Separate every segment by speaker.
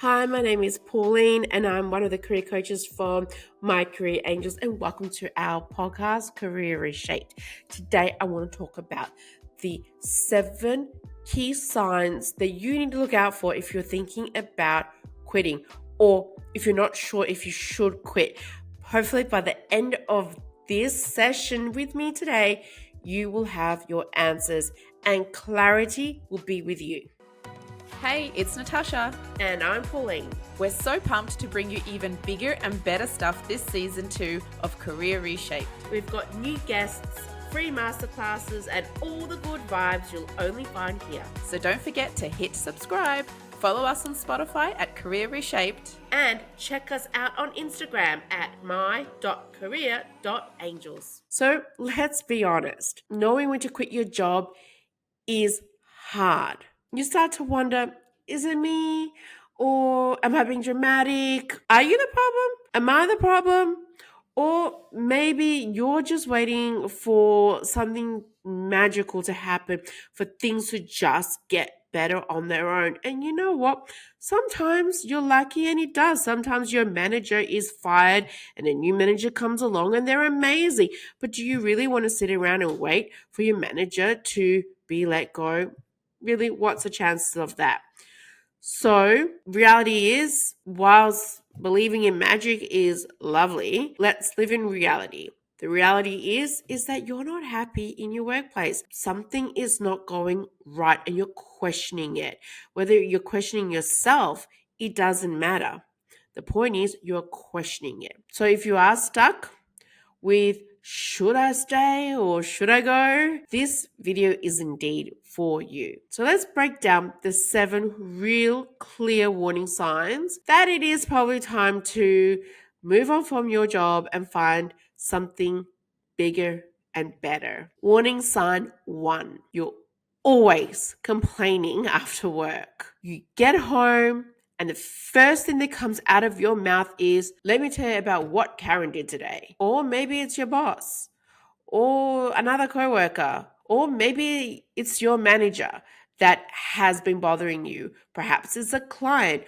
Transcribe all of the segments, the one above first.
Speaker 1: Hi, my name is Pauline, and I'm one of the career coaches from My Career Angels, and welcome to our podcast, Career Reshaped. Today, I want to talk about the 7 key signs that you need to look out for if you're thinking about quitting, or if you're not sure if you should quit. Hopefully, by the end of this session with me today, you will have your answers and clarity will be with you.
Speaker 2: Hey, it's Natasha.
Speaker 1: And I'm Pauline.
Speaker 2: We're so pumped to bring you even bigger and better stuff this season 2 of Career Reshaped.
Speaker 1: We've got new guests, free masterclasses, and all the good vibes you'll only find here.
Speaker 2: So don't forget to hit subscribe, follow us on Spotify at Career Reshaped,
Speaker 1: and check us out on Instagram at my.career.angels. So let's be honest, knowing when to quit your job is hard. You start to wonder, is it me? Or am I being dramatic? Are you the problem? Am I the problem? Or maybe you're just waiting for something magical to happen, for things to just get better on their own. And you know what? Sometimes you're lucky and it does. Sometimes your manager is fired and a new manager comes along and they're amazing. But do you really want to sit around and wait for your manager to be let go? Really, what's the chances of that? So, reality is, whilst believing in magic is lovely, let's live in reality. The reality is that you're not happy in your workplace. Something is not going right and you're questioning it. Whether you're questioning yourself, it doesn't matter. The point is you're questioning it. So if you are stuck with should I stay or should I go? This video is indeed for you. So let's break down the 7 real clear warning signs that it is probably time to move on from your job and find something bigger and better. Warning sign 1. You're always complaining after work. You get home, and the first thing that comes out of your mouth is, let me tell you about what Karen did today. Or maybe it's your boss, or another coworker, or maybe it's your manager that has been bothering you. Perhaps it's a client,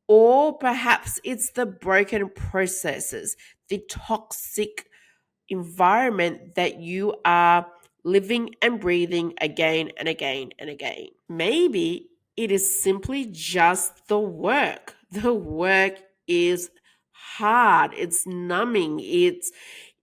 Speaker 1: or perhaps it's the broken processes, the toxic environment that you are living and breathing again and again and again. Maybe it is simply just the work. The work is hard. It's numbing. It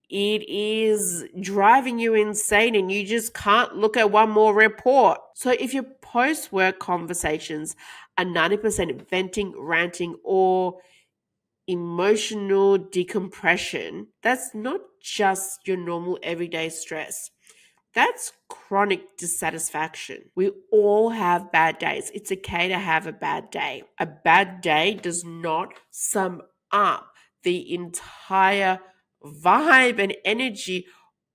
Speaker 1: is driving you insane and you just can't look at one more report. So if your post-work conversations are 90% venting, ranting, or emotional decompression, that's not just your normal everyday stress. That's chronic dissatisfaction. We all have bad days. It's okay to have a bad day. A bad day does not sum up the entire vibe and energy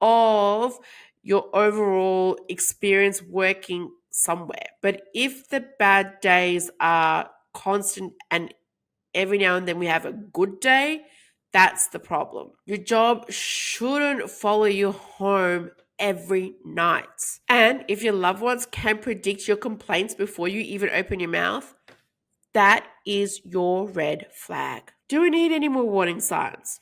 Speaker 1: of your overall experience working somewhere. But if the bad days are constant and every now and then we have a good day, that's the problem. Your job shouldn't follow you home every night. And if your loved ones can predict your complaints before you even open your mouth, that is your red flag. Do we need any more warning signs?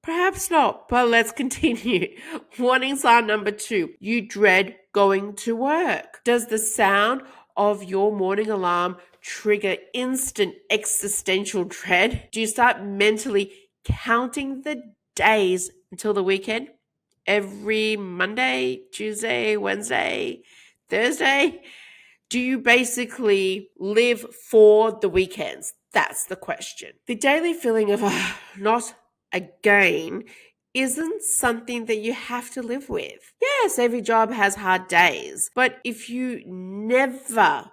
Speaker 1: Perhaps not, but let's continue. Warning sign number 2, you dread going to work. Does the sound of your morning alarm trigger instant existential dread? Do you start mentally counting the days until the weekend? Every Monday, Tuesday, Wednesday, Thursday? Do you basically live for the weekends? That's the question. The daily feeling of not again isn't something that you have to live with. Yes, every job has hard days, but if you never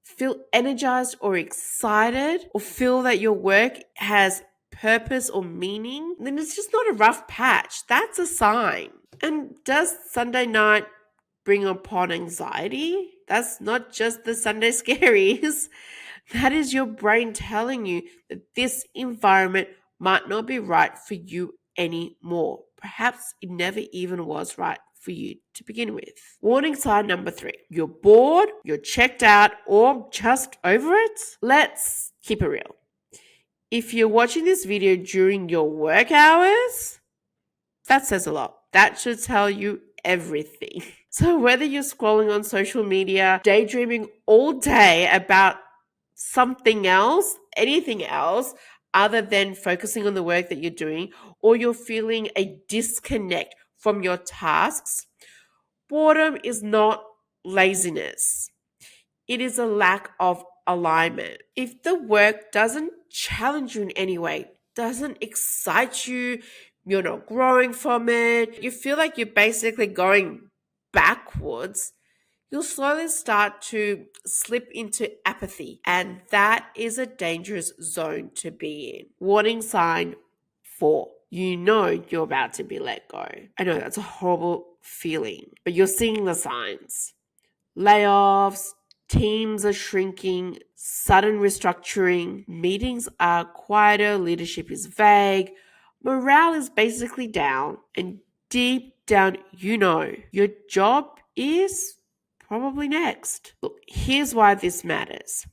Speaker 1: feel energized or excited or feel that your work has purpose or meaning, then it's just not a rough patch. That's a sign. And does Sunday night bring upon anxiety? That's not just the Sunday scaries. That is your brain telling you that this environment might not be right for you anymore. Perhaps it never even was right for you to begin with. Warning sign number 3. You're bored, you're checked out, or just over it. Let's keep it real. If you're watching this video during your work hours, that says a lot. That should tell you everything. So whether you're scrolling on social media, daydreaming all day about something else, anything else, other than focusing on the work that you're doing, or you're feeling a disconnect from your tasks, boredom is not laziness. It is a lack of alignment. If the work doesn't challenge you in any way, doesn't excite you, you're not growing from it, you feel like you're basically going backwards, you'll slowly start to slip into apathy. And that is a dangerous zone to be in. Warning sign 4. You know you're about to be let go. I know that's a horrible feeling, but you're seeing the signs. Layoffs, teams are shrinking, sudden restructuring, meetings are quieter, leadership is vague, morale is basically down, and deep down, you know your job is probably next. Look, here's why this matters.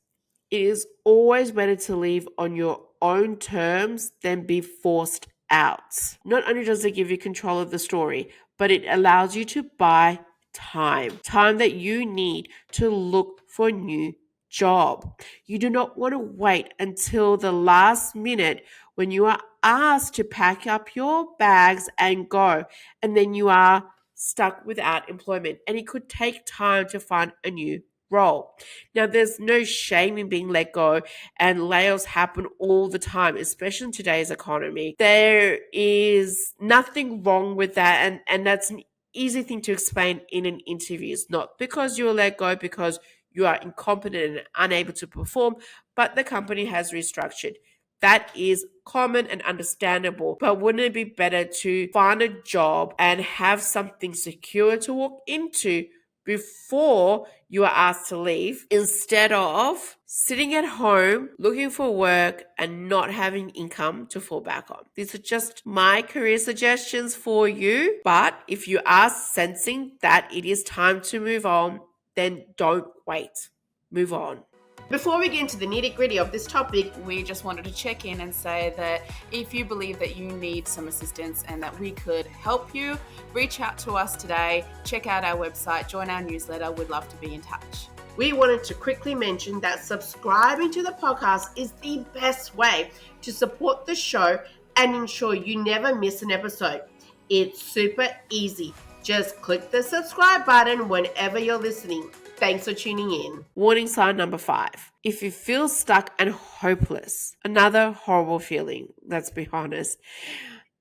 Speaker 1: It is always better to leave on your own terms than be forced out. Not only does it give you control of the story, but it allows you to buy time that you need to look for a new job. You do not want to wait until the last minute when you are asked to pack up your bags and go, and then you are stuck without employment. And it could take time to find a new role. Now, there's no shame in being let go, and layoffs happen all the time, especially in today's economy. There is nothing wrong with that, and that's an easy thing to explain in an interview. It's not because you were let go because you are incompetent and unable to perform, but the company has restructured. That is common and understandable, but wouldn't it be better to find a job and have something secure to walk into before you are asked to leave, instead of sitting at home looking for work and not having income to fall back on? These are just my career suggestions for you, but if you are sensing that it is time to move on, then don't wait. Move on. Before we get into the nitty-gritty of this topic,
Speaker 2: We just wanted to check in and say that if you believe that you need some assistance and that we could help you, reach out to us today, check out our website, join our newsletter. We'd love to be in touch.
Speaker 1: we wanted to quickly mention that subscribing to the podcast is the best way to support the show and ensure you never miss an episode. It's super easy. Just click the subscribe button whenever you're listening. Thanks for tuning in. Warning sign number 5. If you feel stuck and hopeless, another horrible feeling, let's be honest,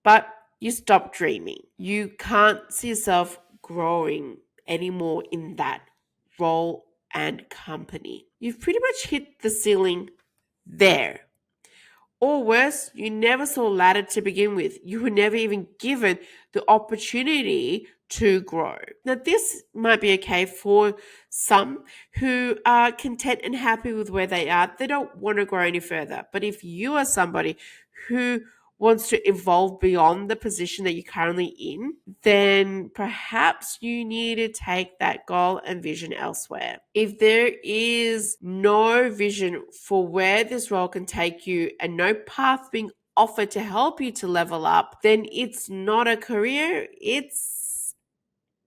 Speaker 1: but you stop dreaming. You can't see yourself growing anymore in that role and company. You've pretty much hit the ceiling there. Or worse, you never saw a ladder to begin with. You were never even given the opportunity to grow. Now, this might be okay for some who are content and happy with where they are. They don't want to grow any further. But if you are somebody who wants to evolve beyond the position that you're currently in, then perhaps you need to take that goal and vision elsewhere. If there is no vision for where this role can take you and no path being offered to help you to level up, then it's not a career, it's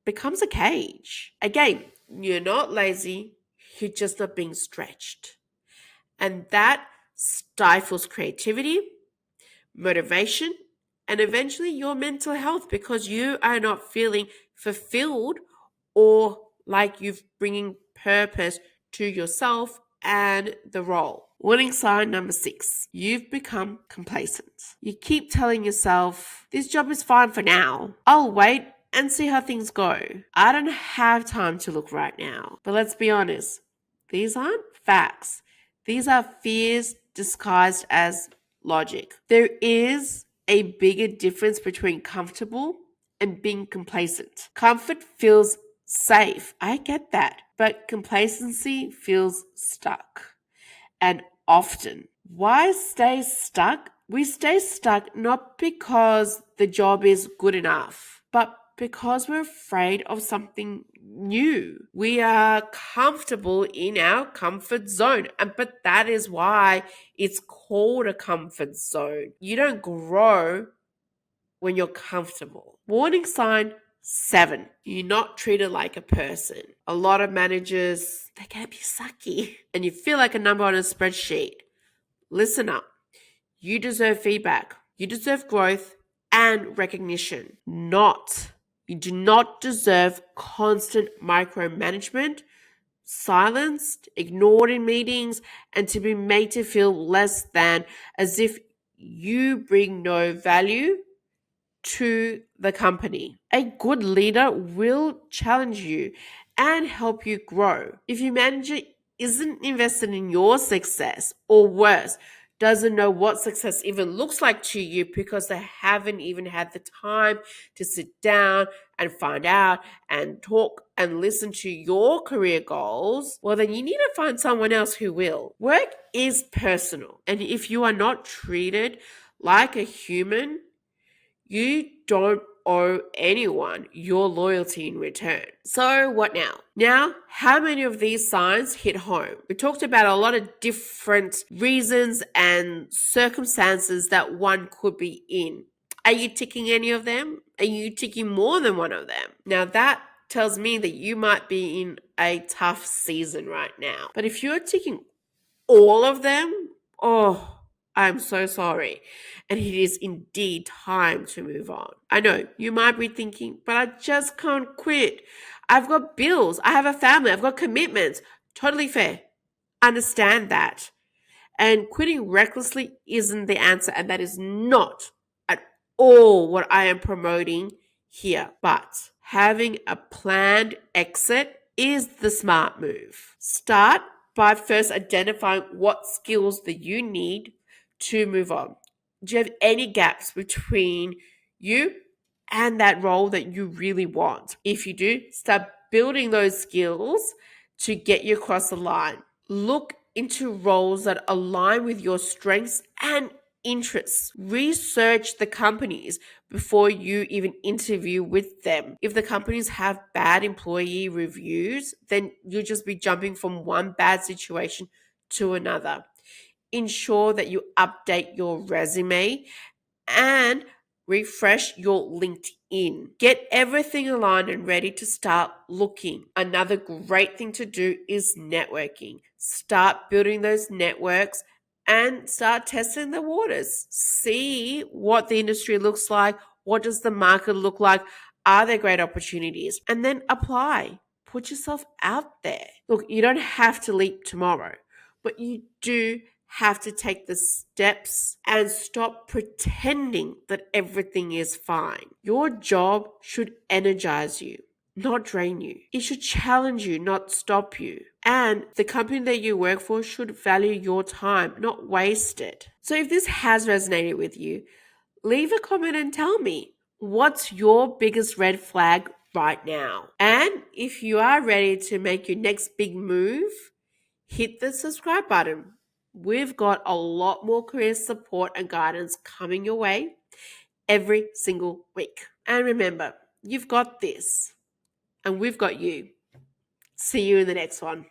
Speaker 1: becomes a cage. Again, you're not lazy, you're just not being stretched. And that stifles creativity, motivation, and eventually your mental health, because you are not feeling fulfilled or like you're bringing purpose to yourself and the role. Warning sign number 6. You've become complacent. You keep telling yourself, this job is fine for now. I'll wait and see how things go. I don't have time to look right now. But let's be honest, these aren't facts. These are fears disguised as logic. There is a bigger difference between comfortable and being complacent. Comfort feels safe. I get that. But complacency feels stuck. And often, why stay stuck? We stay stuck not because the job is good enough, but because we're afraid of something new. We are comfortable in our comfort zone. But that is why it's called a comfort zone. You don't grow when you're comfortable. Warning sign 7. You're not treated like a person. A lot of managers, they can be sucky and you feel like a number on a spreadsheet. Listen up. You deserve feedback. You deserve growth and recognition. You do not deserve constant micromanagement, silenced, ignored in meetings, and to be made to feel less than, as if you bring no value to the company. A good leader will challenge you and help you grow. If your manager isn't invested in your success, or worse, doesn't know what success even looks like to you because they haven't even had the time to sit down and find out and talk and listen to your career goals, well, then you need to find someone else who will. Work is personal. And if you are not treated like a human, you don't owe anyone your loyalty in return. So, what now? Now, how many of these signs hit home? We talked about a lot of different reasons and circumstances that one could be in. Are you ticking any of them? Are you ticking more than one of them? Now, that tells me that you might be in a tough season right now. But if you're ticking all of them, oh, I'm so sorry. And it is indeed time to move on. I know you might be thinking, but I just can't quit. I've got bills. I have a family. I've got commitments. Totally fair. Understand that. And quitting recklessly isn't the answer. And that is not at all what I am promoting here. But having a planned exit is the smart move. Start by first identifying what skills that you need to move on. Do you have any gaps between you and that role that you really want? If you do, start building those skills to get you across the line. Look into roles that align with your strengths and interests. Research the companies before you even interview with them. If the companies have bad employee reviews, then you'll just be jumping from one bad situation to another. Ensure that you update your resume and refresh your LinkedIn. Get everything aligned and ready to start looking. Another great thing to do is networking. Start building those networks and start testing the waters. See what the industry looks like. What does the market look like? Are there great opportunities? And then apply. Put yourself out there. Look, you don't have to leap tomorrow, but you do have to take the steps and stop pretending that everything is fine. Your job should energize you, not drain you. It should challenge you, not stop you. And the company that you work for should value your time, not waste it. So if this has resonated with you, leave a comment and tell me, what's your biggest red flag right now? And if you are ready to make your next big move, hit the subscribe button. We've got a lot more career support and guidance coming your way every single week. And remember, you've got this, and we've got you. See you in the next one.